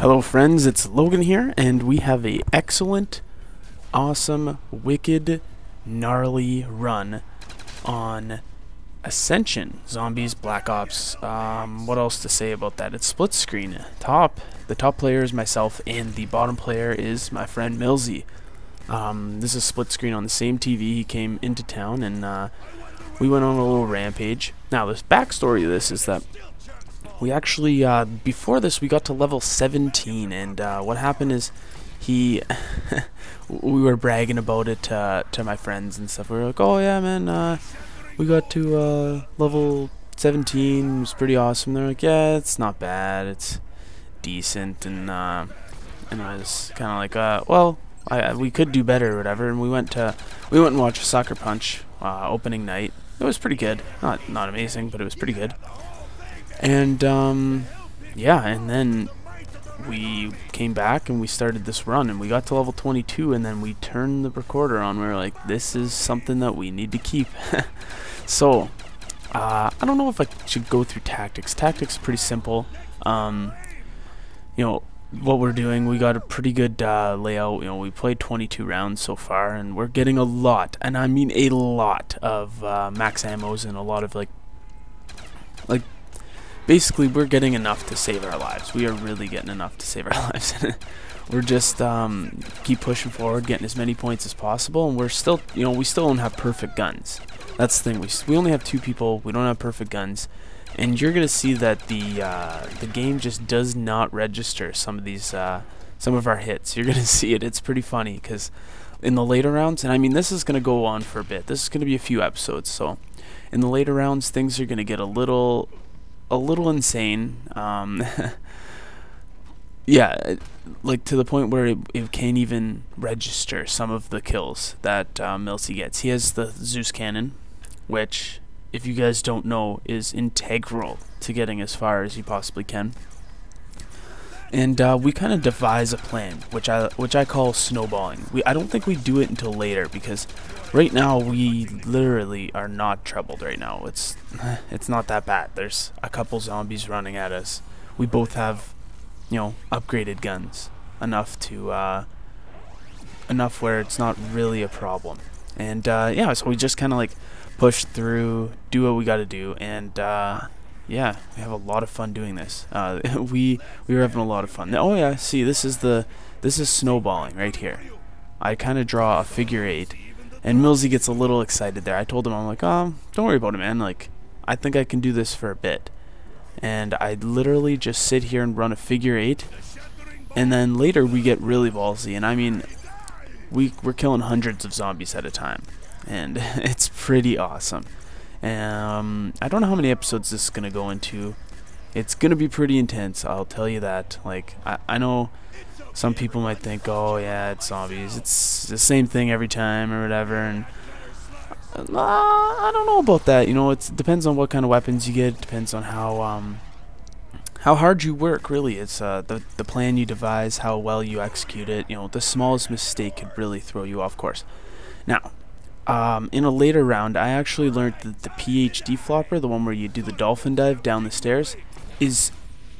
Hello friends, it's Logan here, and we have a excellent, awesome, wicked, gnarly run on Ascension, Zombies, Black Ops. What else to say about that? It's split screen. The top player is myself, and the bottom player is my friend Millsy. This is split screen on the same TV. He came into town, and we went on a little rampage. Now, this backstory of this is that we actually, before this, we got to level 17, and what happened is we were bragging about it to my friends and stuff. We were like, oh yeah, man, we got to level 17, it was pretty awesome. They're like, yeah, it's not bad, it's decent, and I was kind of like, well, we could do better or whatever, and we went and watched Sucker Punch opening night. It was pretty good, not amazing, but it was pretty good. And yeah, and then we came back and we started this run, and we got to level 22, and then we turned the recorder on. We were like, this is something that we need to keep. So I don't know if I should go through tactics. Tactics is pretty simple. You know what we're doing, we got a pretty good layout. You know, we played 22 rounds so far, and we're getting a lot, and I mean a lot of max ammos, and a lot of like basically, we're getting enough to save our lives. We are really getting enough to save our lives. We're just keep pushing forward, getting as many points as possible, and we're still, you know, we still don't have perfect guns. That's the thing. We only have 2 people. We don't have perfect guns, and you're gonna see that the game just does not register some of our hits. You're gonna see it. It's pretty funny because in the later rounds, and I mean this is gonna go on for a bit. This is gonna be a few episodes, so in the later rounds, things are gonna get a little insane. Yeah, like to the point where it can't even register some of the kills that Millsy gets. He has the Zeus cannon, which, if you guys don't know, is integral to getting as far as you possibly can. And we kind of devise a plan, which I call snowballing. I don't think we do it until later, because right now we literally are not troubled. Right now it's not that bad. There's a couple zombies running at us. We both have, you know, upgraded guns enough where it's not really a problem. And yeah, so we just kind of like push through, do what we got to do, and yeah, we have a lot of fun doing this. We were having a lot of fun. Oh yeah, see, this is snowballing right here. I kind of draw a figure 8, and Millsy gets a little excited there. I told him, I'm like, don't worry about it, man. Like, I think I can do this for a bit. And I literally just sit here and run a figure 8, and then later we get really ballsy. And I mean, we're killing hundreds of zombies at a time, and it's pretty awesome. I don't know how many episodes this is gonna go into. It's gonna be pretty intense, I'll tell you that. Like, I know some people might think, oh yeah, it's zombies, it's the same thing every time or whatever, and I don't know about that. You know, it depends on what kind of weapons you get. It depends on how hard you work, really. It's the plan you devise, how well you execute it. You know, the smallest mistake could really throw you off course. Now, in a later round, I actually learned that the PhD flopper, the one where you do the dolphin dive down the stairs, is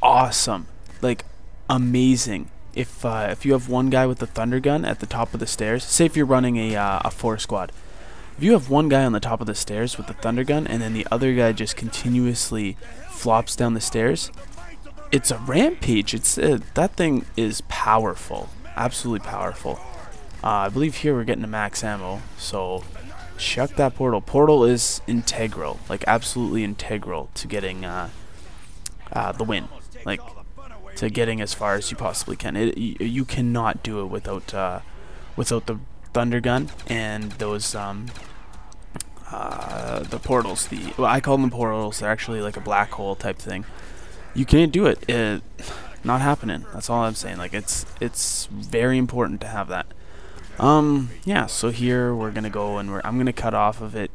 awesome. Like, amazing. If you have one guy with the thunder gun at the top of the stairs, say if you're running a 4 squad, if you have one guy on the top of the stairs with the thunder gun, and then the other guy just continuously flops down the stairs, it's a rampage. It's that thing is powerful, absolutely powerful. I believe here we're getting a max ammo, so chuck that portal. Portal is integral, like absolutely integral to getting the win, like to getting as far as you possibly can. You cannot do it without the thunder gun and those the portals. Well, I call them portals. They're actually like a black hole type thing. You can't do it. Not happening. That's all I'm saying. Like, it's very important to have that. Yeah, so here we're gonna go, and I'm gonna cut off of it.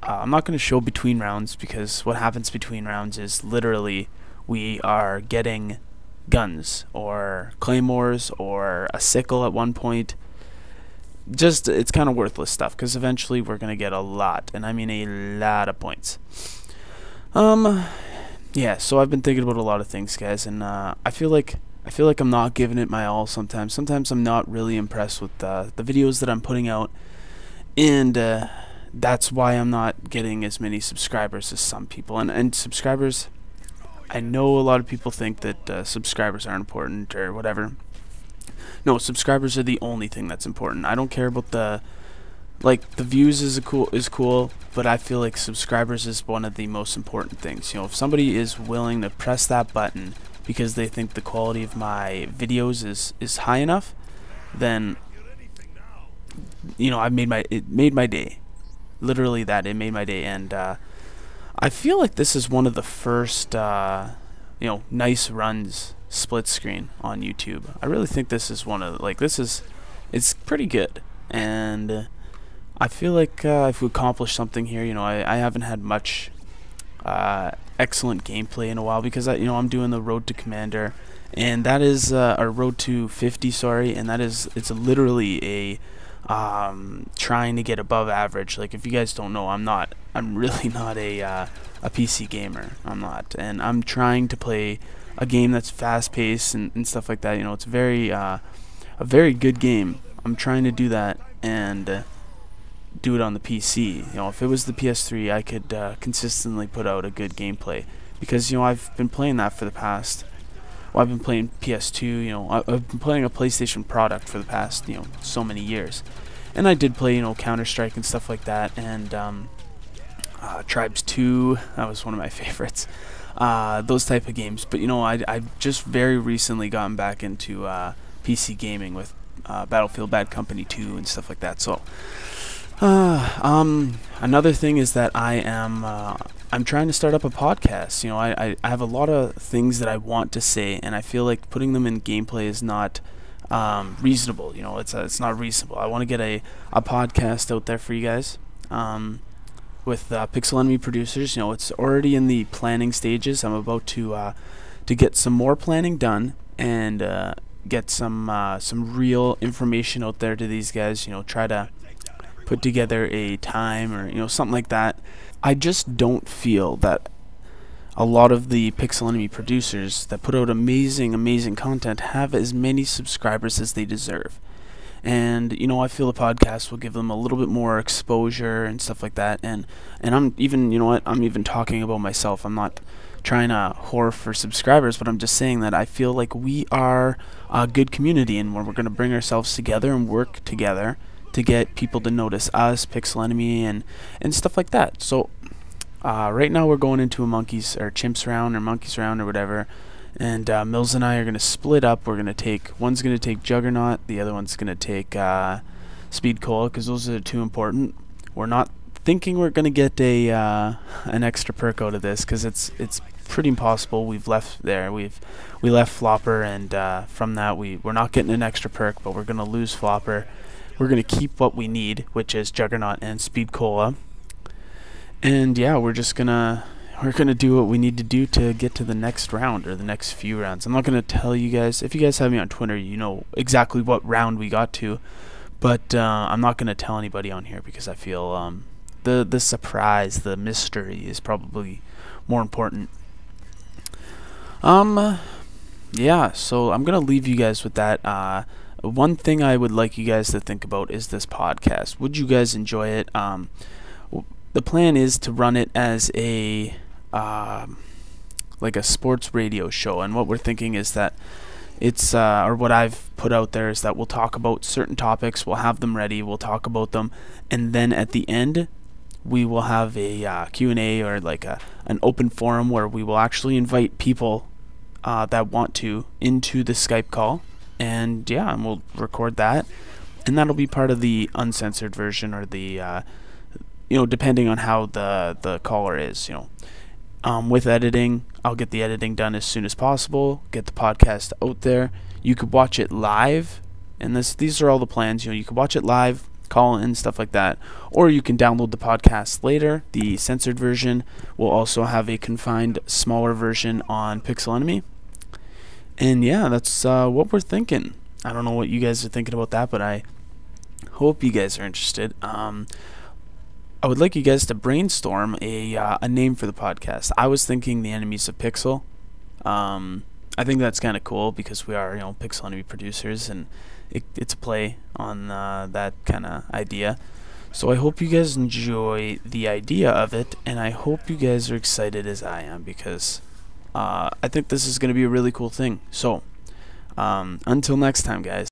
I'm not gonna show between rounds, because what happens between rounds is literally we are getting guns or claymores or a sickle at one point. Just, it's kind of worthless stuff, because eventually we're gonna get a lot, and I mean a lot of points. Yeah, so I've been thinking about a lot of things, guys, and I feel like I feel like I'm not giving it my all sometimes. Sometimes I'm not really impressed with the videos that I'm putting out, and that's why I'm not getting as many subscribers as some people. And subscribers, I know a lot of people think that subscribers aren't important or whatever. No, subscribers are the only thing that's important. I don't care about the views is cool, but I feel like subscribers is one of the most important things. If somebody is willing to press that button because they think the quality of my videos is high enough, then it made my day. Literally that, it made my day. And I feel like this is one of the first nice runs split screen on YouTube. I really think this is it's pretty good, and I feel like if we accomplish something here, I haven't had much excellent gameplay in a while because I'm doing the Road to Commander, and that is or Road to 50, sorry, and it's literally a trying to get above average. Like, if you guys don't know, I'm really not a PC gamer. I'm not, and I'm trying to play a game that's fast paced and stuff like that. It's a very good game. I'm trying to do that and do it on the PC. If it was the PS3, I could consistently put out a good gameplay, because I've been playing that for the past. Well, I've been playing PS2. I've been playing a PlayStation product for the past so many years, and I did play Counter-Strike and stuff like that, and Tribes 2. That was one of my favorites. Those type of games. But I've just very recently gotten back into PC gaming with Battlefield Bad Company 2 and stuff like that. So another thing is that I'm trying to start up a podcast. I have a lot of things that I want to say, and I feel like putting them in gameplay is not reasonable. It's not reasonable. I want to get a podcast out there for you guys. With Pixel Enemy Producers. It's already in the planning stages. I'm about to get some more planning done and get some real information out there to these guys. Try to put together a time or something like that. I just don't feel that a lot of the Pixel Enemy producers that put out amazing content have as many subscribers as they deserve. And I feel the podcast will give them a little bit more exposure and stuff like that. And I'm even I'm even talking about myself. I'm not trying to whore for subscribers, but I'm just saying that I feel like we are a good community, and we're going to bring ourselves together and work together to get people to notice us, Pixel Enemy, and stuff like that. So right now we're going into a chimps round or monkeys round or whatever. And Mills and I are going to split up. One's going to take Juggernaut, the other one's going to take Speed Cola, because those are the two important. We're not thinking we're going to get an extra perk out of this, because it's pretty impossible. We left Flopper, and from that we're not getting an extra perk, but we're going to lose Flopper. We're going to keep what we need, which is Juggernaut and Speed Cola. And yeah, we're going to do what we need to do to get to the next round, or the next few rounds. I'm not going to tell you guys. If you guys have me on Twitter, you know exactly what round we got to. But I'm not going to tell anybody on here, because I feel the surprise, the mystery is probably more important. Yeah, so I'm going to leave you guys with that. One thing I would like you guys to think about is this podcast. Would you guys enjoy it? The plan is to run it as a sports radio show, and what we're thinking is that it's or what I've put out there is that we'll talk about certain topics, we'll have them ready, we'll talk about them, and then at the end we will have a Q&A, or an open forum where we will actually invite people that want to into the Skype call, and we'll record that, and that'll be part of the uncensored version, or the depending on how the caller is. With editing, I'll get the editing done as soon as possible, get the podcast out there. You could watch it live, and these are all the plans. You could watch it live, call in, stuff like that, or you can download the podcast later. The censored version will also have a confined, smaller version on Pixel Enemy. And that's what we're thinking. I don't know what you guys are thinking about that, but I hope you guys are interested. I would like you guys to brainstorm a name for the podcast. I was thinking the Enemies of Pixel. I think that's kind of cool because we are, Pixel Enemy producers, and it's a play on that kind of idea. So I hope you guys enjoy the idea of it, and I hope you guys are excited as I am, because I think this is going to be a really cool thing. So until next time, guys.